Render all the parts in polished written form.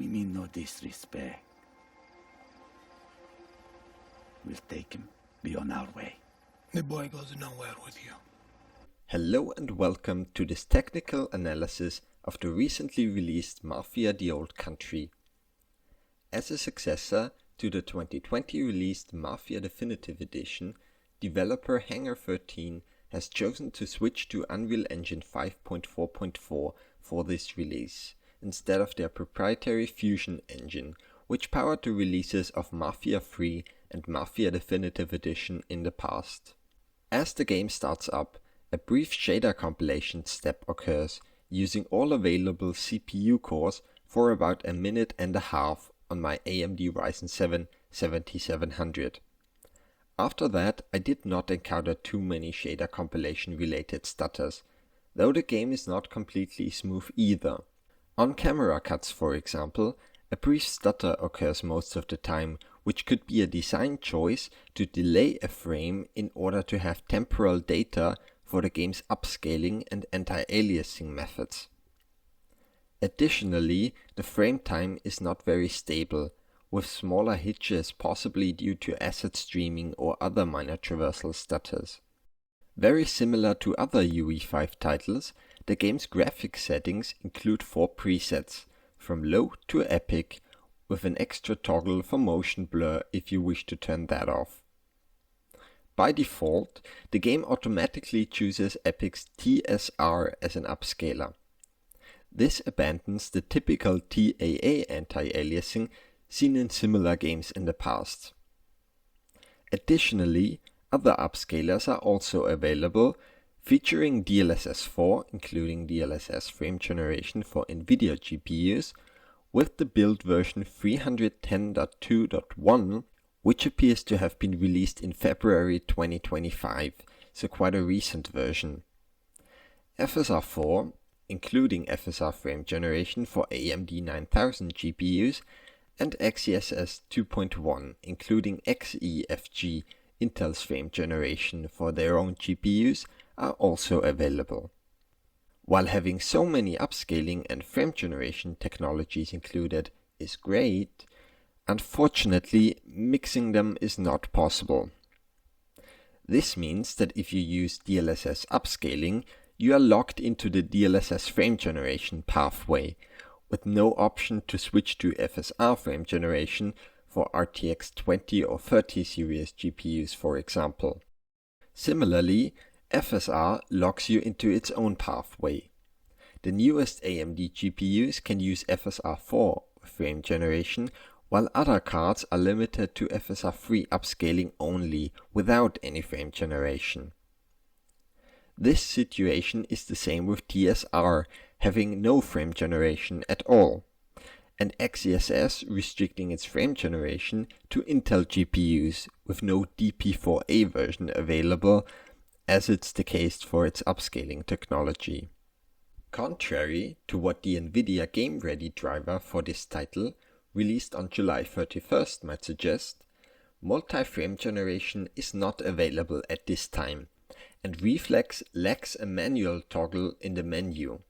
We mean no disrespect. We'll take him. Be on our way. The boy goes nowhere with you. Hello and welcome to this technical analysis of the recently released Mafia: The Old Country. As a successor to the 2020 released Mafia Definitive Edition, developer Hangar13 has chosen to switch to Unreal Engine 5.4.4 for this release, instead of their proprietary Fusion engine, which powered the releases of Mafia 3 and Mafia Definitive Edition in the past. As the game starts up, a brief shader compilation step occurs, using all available CPU cores for about a minute and a half on my AMD Ryzen 7 7700. After that, I did not encounter too many shader compilation related stutters, though the game is not completely smooth either. On camera cuts, for example, a brief stutter occurs most of the time, which could be a design choice to delay a frame in order to have temporal data for the game's upscaling and anti-aliasing methods. Additionally, the frame time is not very stable, with smaller hitches possibly due to asset streaming or other minor traversal stutters. Very similar to other UE5 titles, the game's graphics settings include 4 presets, from low to epic, with an extra toggle for motion blur if you wish to turn that off. By default, the game automatically chooses Epic's TSR as an upscaler. This abandons the typical TAA anti-aliasing seen in similar games in the past. Additionally, other upscalers are also available, featuring DLSS 4, including DLSS frame generation for NVIDIA GPUs, with the build version 310.2.1, which appears to have been released in February 2025, so quite a recent version. FSR 4, including FSR frame generation for AMD 9000 GPUs, and XeSS 2.1, including XeFG, Intel's frame generation for their own GPUs, are also available. While having so many upscaling and frame generation technologies included is great, unfortunately mixing them is not possible. This means that if you use DLSS upscaling, you are locked into the DLSS frame generation pathway, with no option to switch to FSR frame generation for RTX 20 or 30 series GPUs, for example. Similarly, FSR locks you into its own pathway. The newest AMD GPUs can use FSR 4 frame generation, while other cards are limited to FSR 3 upscaling only, without any frame generation. This situation is the same with TSR, having no frame generation at all, and XeSS restricting its frame generation to Intel GPUs with no DP4A version available, as it's the case for its upscaling technology. Contrary to what the NVIDIA Game Ready driver for this title, released on July 31st, might suggest, multi-frame generation is not available at this time, and Reflex lacks a manual toggle in the menu.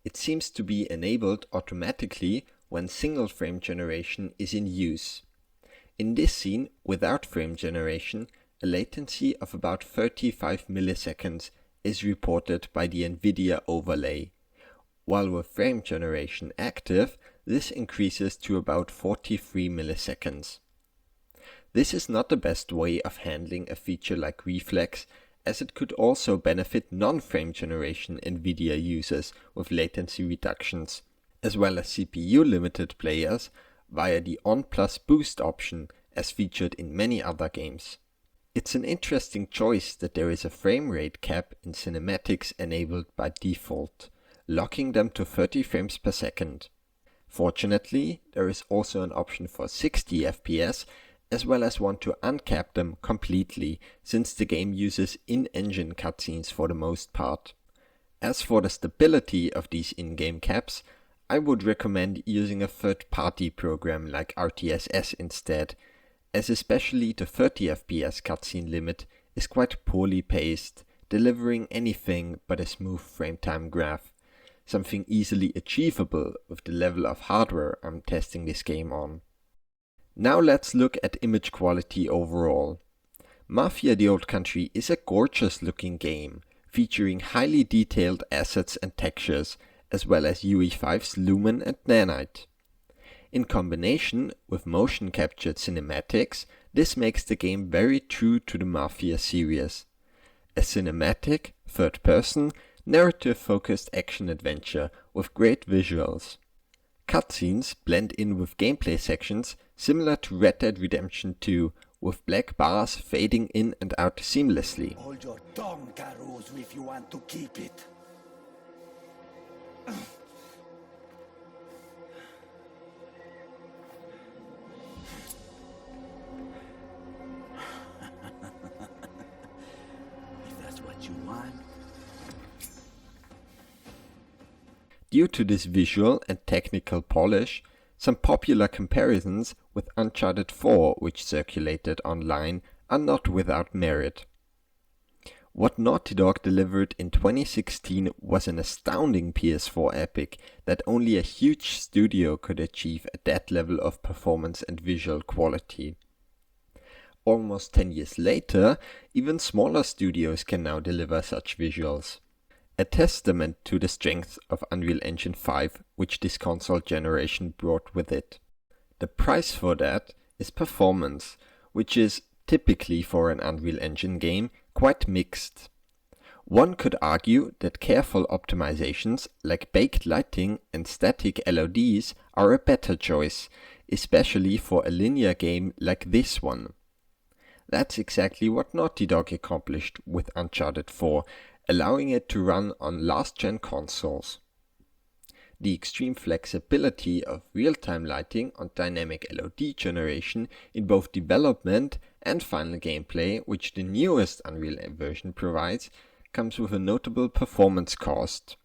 It seems to be enabled automatically when single frame generation is in use. In this scene, without frame generation, a latency of about 35 milliseconds is reported by the NVIDIA overlay, while with frame generation active, this increases to about 43 milliseconds. This is not the best way of handling a feature like Reflex, as it could also benefit non-frame generation NVIDIA users with latency reductions, as well as CPU-limited players via the On Plus Boost option as featured in many other games. It's an interesting choice that there is a frame rate cap in cinematics enabled by default, locking them to 30 frames per second. Fortunately, there is also an option for 60 FPS, as well as one to uncap them completely, since the game uses in-engine cutscenes for the most part. As for the stability of these in-game caps, I would recommend using a third-party program like RTSS instead, as especially the 30 FPS cutscene limit is quite poorly paced, delivering anything but a smooth frame time graph, something easily achievable with the level of hardware I'm testing this game on. Now let's look at image quality overall. Mafia: The Old Country is a gorgeous looking game, featuring highly detailed assets and textures, as well as UE5's Lumen and Nanite. In combination with motion captured cinematics, this makes the game very true to the Mafia series. A cinematic, third-person, narrative-focused action-adventure with great visuals. Cutscenes blend in with gameplay sections similar to Red Dead Redemption 2, with black bars fading in and out seamlessly. Hold your tongue, Caruso, if you want to keep it. If that's what you want. Due to this visual and technical polish, some popular comparisons with Uncharted 4, which circulated online, are not without merit. What Naughty Dog delivered in 2016 was an astounding PS4 epic that only a huge studio could achieve at that level of performance and visual quality. Almost 10 years later, even smaller studios can now deliver such visuals. A testament to the strength of Unreal Engine 5, which this console generation brought with it. The price for that is performance, which is, typically for an Unreal Engine game, quite mixed. One could argue that careful optimizations like baked lighting and static LODs are a better choice, especially for a linear game like this one. That's exactly what Naughty Dog accomplished with Uncharted 4, allowing it to run on last-gen consoles. The extreme flexibility of real-time lighting on dynamic LOD generation in both development and final gameplay, which the newest Unreal version provides, comes with a notable performance cost.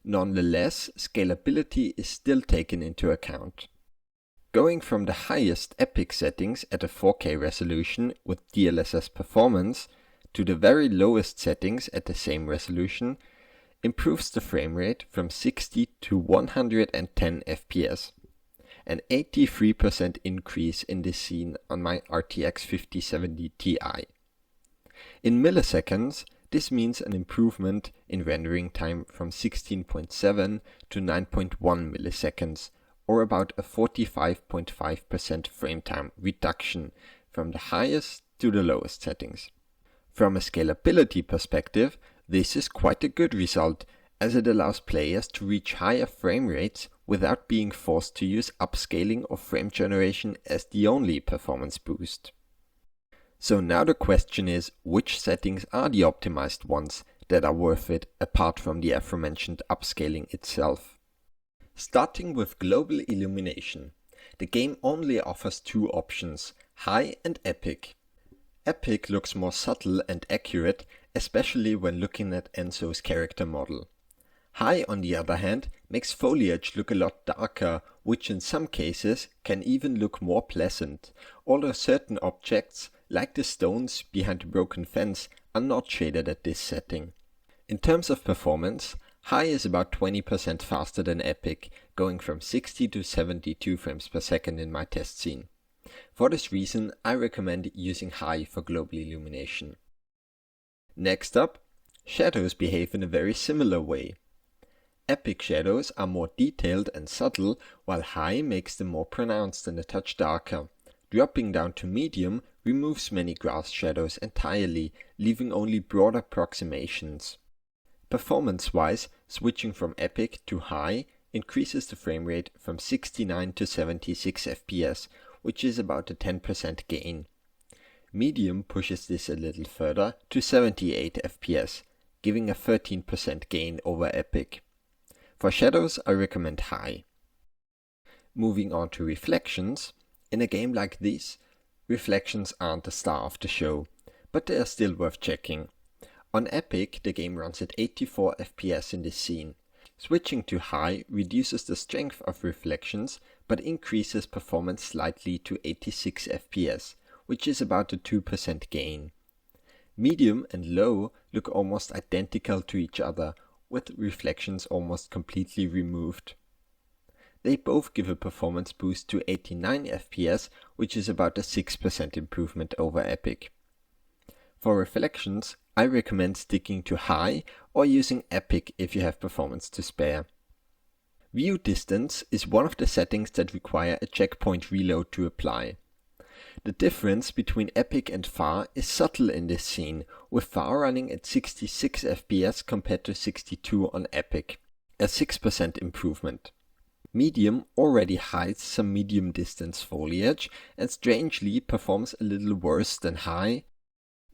Nonetheless, scalability is still taken into account. Going from the highest epic settings at a 4K resolution with DLSS performance to the very lowest settings at the same resolution improves the frame rate from 60 to 110 FPS, an 83% increase in this scene on my RTX 5070 Ti. In milliseconds, this means an improvement in rendering time from 16.7 to 9.1 milliseconds, or about a 45.5% frame time reduction from the highest to the lowest settings. From a scalability perspective, this is quite a good result, as it allows players to reach higher frame rates without being forced to use upscaling or frame generation as the only performance boost. So now the question is, which settings are the optimized ones that are worth it apart from the aforementioned upscaling itself? Starting with global illumination, the game only offers two options, high and epic. Epic looks more subtle and accurate, especially when looking at Enzo's character model. High, on the other hand, makes foliage look a lot darker, which in some cases can even look more pleasant, although certain objects, like the stones behind the broken fence, are not shaded at this setting. In terms of performance, high is about 20% faster than epic, going from 60 to 72 frames per second in my test scene. For this reason, I recommend using high for global illumination. Next up, shadows behave in a very similar way. Epic shadows are more detailed and subtle, while high makes them more pronounced and a touch darker. Dropping down to medium removes many grass shadows entirely, leaving only broad approximations. Performance-wise, switching from epic to high increases the frame rate from 69 to 76 FPS, which is about a 10% gain. Medium pushes this a little further to 78 FPS, giving a 13% gain over epic. For shadows, I recommend high. Moving on to reflections, in a game like this, reflections aren't the star of the show, but they are still worth checking. On epic, the game runs at 84 FPS in this scene. Switching to high reduces the strength of reflections, but increases performance slightly to 86 FPS, which is about a 2% gain. Medium and low look almost identical to each other, with reflections almost completely removed. They both give a performance boost to 89 FPS, which is about a 6% improvement over Epic. For reflections, I recommend sticking to high or using Epic if you have performance to spare. View distance is one of the settings that require a checkpoint reload to apply. The difference between Epic and far is subtle in this scene, with far running at 66 FPS compared to 62 on Epic, a 6% improvement. Medium already hides some medium distance foliage and strangely performs a little worse than high.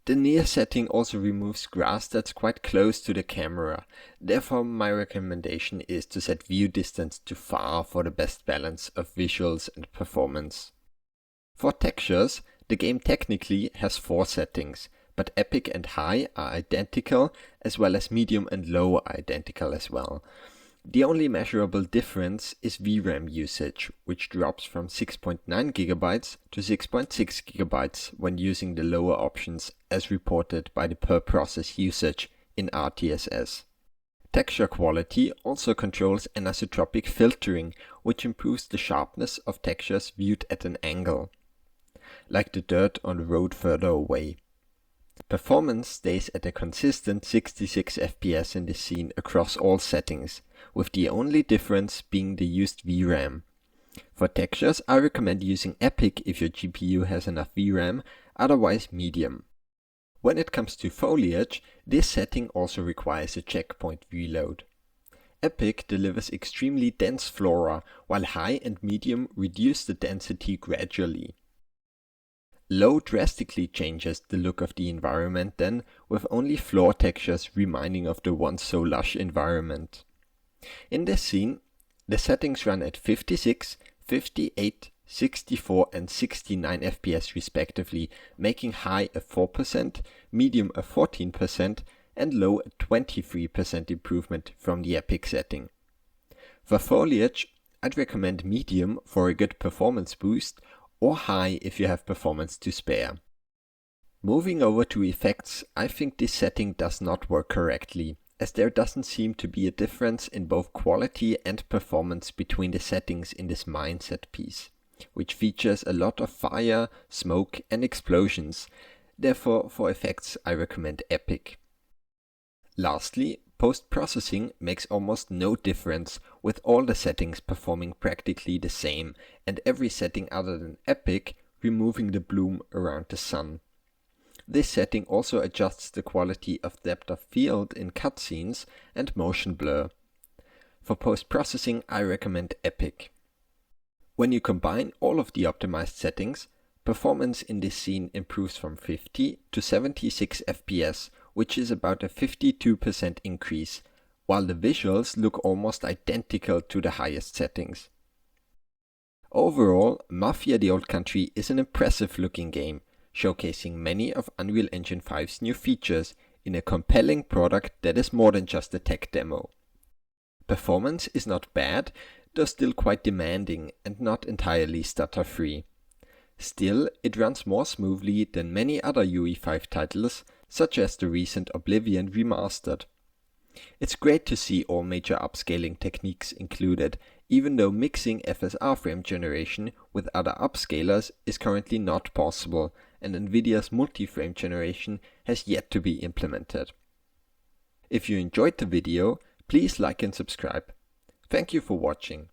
The near setting also removes grass that's quite close to the camera, therefore my recommendation is to set view distance to far for the best balance of visuals and performance. For textures, the game technically has 4 settings, but Epic and high are identical, as well as medium and low are identical as well. The only measurable difference is VRAM usage, which drops from 6.9 GB to 6.6 GB when using the lower options as reported by the per process usage in RTSS. Texture quality also controls anisotropic filtering, which improves the sharpness of textures viewed at an angle, like the dirt on the road further away. Performance stays at a consistent 66 FPS in this scene across all settings, with the only difference being the used VRAM. For textures, I recommend using Epic if your GPU has enough VRAM, otherwise medium. When it comes to foliage, this setting also requires a checkpoint reload. Epic delivers extremely dense flora, while high and medium reduce the density gradually. Low drastically changes the look of the environment then, with only floor textures reminding of the once so lush environment. In this scene, the settings run at 56, 58, 64 and 69 FPS respectively, making high a 4%, medium a 14% and low a 23% improvement from the Epic setting. For foliage, I'd recommend medium for a good performance boost, or high if you have performance to spare. Moving over to effects, I think this setting does not work correctly, as there doesn't seem to be a difference in both quality and performance between the settings in this mine set piece, which features a lot of fire, smoke and explosions. Therefore, for effects I recommend Epic. Lastly, post-processing makes almost no difference, with all the settings performing practically the same, and every setting other than Epic removing the bloom around the sun. This setting also adjusts the quality of depth of field in cutscenes and motion blur. For post-processing I recommend Epic. When you combine all of the optimized settings, performance in this scene improves from 50 to 76 FPS, which is about a 52% increase, while the visuals look almost identical to the highest settings. Overall, Mafia the Old Country is an impressive looking game, showcasing many of Unreal Engine 5's new features in a compelling product that is more than just a tech demo. Performance is not bad, though still quite demanding and not entirely stutter-free. Still, it runs more smoothly than many other UE5 titles, such as the recent Oblivion Remastered. It's great to see all major upscaling techniques included, even though mixing FSR frame generation with other upscalers is currently not possible, and NVIDIA's multi-frame generation has yet to be implemented. If you enjoyed the video, please like and subscribe. Thank you for watching.